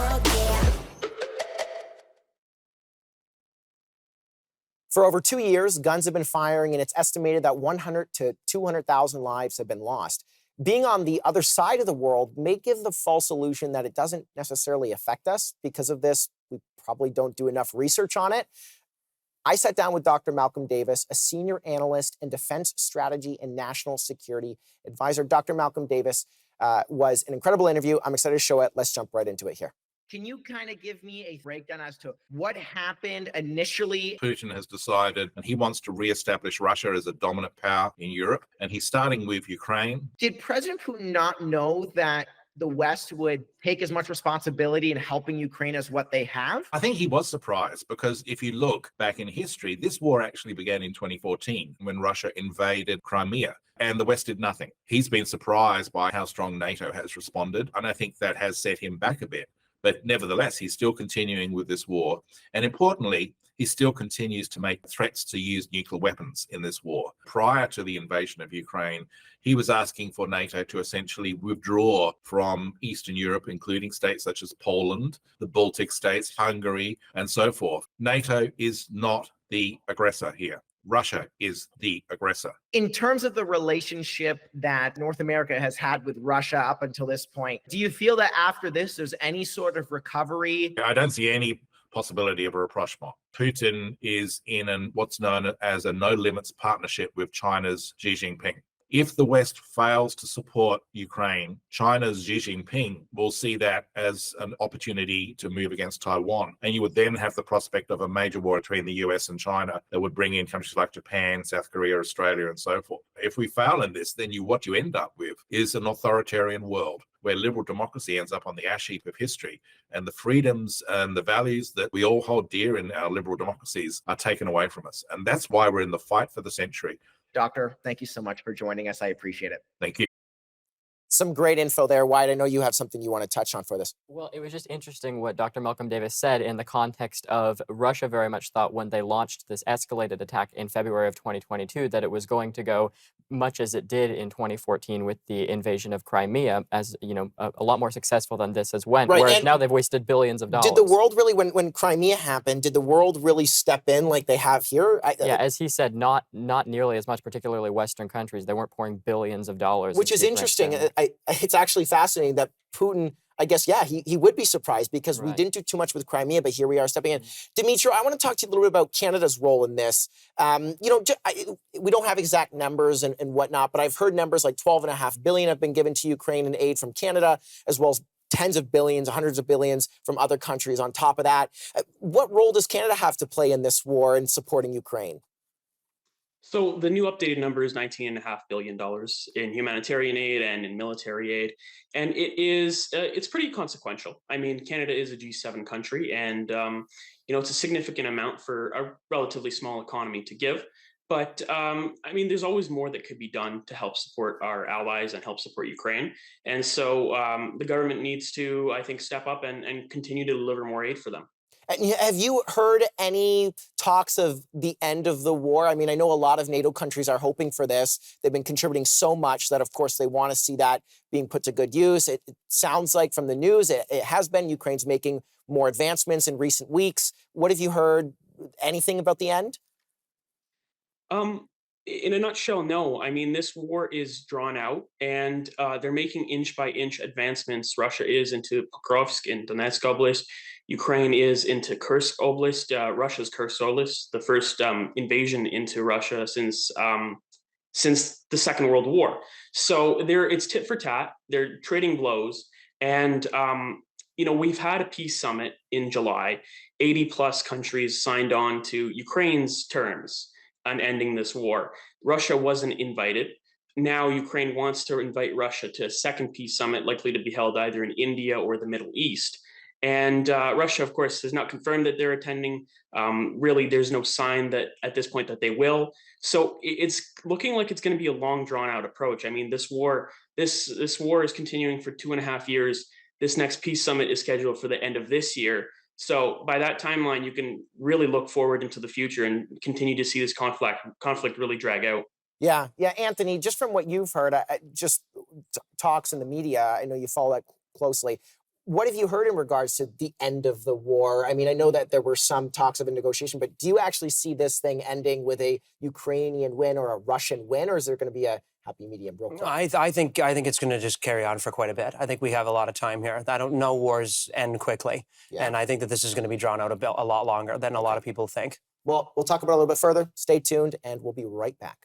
world, yeah. For over 2 years, guns have been firing, and it's estimated that 100 to 200,000 lives have been lost. Being on the other side of the world may give the false illusion that it doesn't necessarily affect us. Because of this, we probably don't do enough research on it. I sat down with Dr. Malcolm Davis, a senior analyst in defense strategy and national security advisor. Dr. Malcolm Davis was an incredible interview. I'm excited to show it. Let's jump right into it here. Can you kind of give me a breakdown as to what happened initially? Putin has decided and he wants to reestablish Russia as a dominant power in Europe, and he's starting with Ukraine. Did President Putin not know that the West would take as much responsibility in helping Ukraine as what they have? I think he was surprised because if you look back in history, this war actually began in 2014 when Russia invaded Crimea. And the West did nothing. He's been surprised by how strong NATO has responded, and I think that has set him back a bit. But nevertheless, he's still continuing with this war. And importantly, he still continues to make threats to use nuclear weapons in this war. Prior to the invasion of Ukraine, he was asking for NATO to essentially withdraw from Eastern Europe, including states such as Poland, the Baltic states, Hungary, and so forth. NATO is not the aggressor here. Russia is the aggressor. In terms of the relationship that North America has had with Russia up until this point, do you feel that after this, there's any sort of recovery? I don't see any possibility of a rapprochement. Putin is in what's known as a no-limits partnership with China's Xi Jinping. If the West fails to support Ukraine, China's Xi Jinping will see that as an opportunity to move against Taiwan. And you would then have the prospect of a major war between the US and China that would bring in countries like Japan, South Korea, Australia, and so forth. If we fail in this, then what you end up with is an authoritarian world where liberal democracy ends up on the ash heap of history, and the freedoms and the values that we all hold dear in our liberal democracies are taken away from us. And that's why we're in the fight for the century. Doctor, thank you so much for joining us. I appreciate it. Thank you. Some great info there. Wyatt, I know you have something you want to touch on for this. Well, it was just interesting what Dr. Malcolm Davis said in the context of Russia very much thought when they launched this escalated attack in February of 2022 that it was going to go much as it did in 2014 with the invasion of Crimea, as you know, a lot more successful than this has went. Right, whereas now they've wasted billions of dollars. Did the world really, when Crimea happened, did the world really step in like they have here? Yeah, as he said, not nearly as much, particularly Western countries. They weren't pouring billions of dollars. Which is interesting. It's actually fascinating that Putin, I guess, yeah, he would be surprised because we didn't do too much with Crimea, but here we are stepping in. Dmytro, I want to talk to you a little bit about Canada's role in this. We don't have exact numbers and whatnot, but I've heard numbers like $12.5 billion have been given to Ukraine in aid from Canada, as well as tens of billions, hundreds of billions from other countries on top of that. What role does Canada have to play in this war in supporting Ukraine? So the new updated number is $19.5 billion in humanitarian aid and in military aid. And it's pretty consequential. I mean, Canada is a G7 country, and it's a significant amount for a relatively small economy to give. But I mean, there's always more that could be done to help support our allies and help support Ukraine. And so the government needs to, I think, step up and continue to deliver more aid for them. Have you heard any talks of the end of the war? I mean, I know a lot of NATO countries are hoping for this. They've been contributing so much that, of course, they want to see that being put to good use. It sounds like from the news, it has been Ukraine's making more advancements in recent weeks. What have you heard? Anything about the end? In a nutshell, no. I mean, this war is drawn out, and they're making inch-by-inch advancements. Russia is into Pokrovsk in Donetsk Oblast. Ukraine is into Kursk Oblast, Russia's Kursk Oblast, the first invasion into Russia since the Second World War. So it's tit for tat. They're trading blows, and we've had a peace summit in July. 80+ countries signed on to Ukraine's terms on ending this war. Russia wasn't invited. Now Ukraine wants to invite Russia to a second peace summit, likely to be held either in India or the Middle East. And Russia, of course, has not confirmed that they're attending. Really, there's no sign that at this point that they will. So it's looking like it's going to be a long, drawn-out approach. I mean, this war is continuing for 2.5 years. This next peace summit is scheduled for the end of this year. So by that timeline, you can really look forward into the future and continue to see this conflict really drag out. Yeah, Anthony, just from what you've heard, just talks in the media, I know you follow that closely. What have you heard in regards to the end of the war? I mean, I know that there were some talks of a negotiation, but do you actually see this thing ending with a Ukrainian win or a Russian win, or is there going to be a happy medium real quick? I think it's going to just carry on for quite a bit. I think we have a lot of time here. I don't know wars end quickly, and I think that this is going to be drawn out a lot longer than a lot of people think. Well, we'll talk about it a little bit further. Stay tuned, and we'll be right back.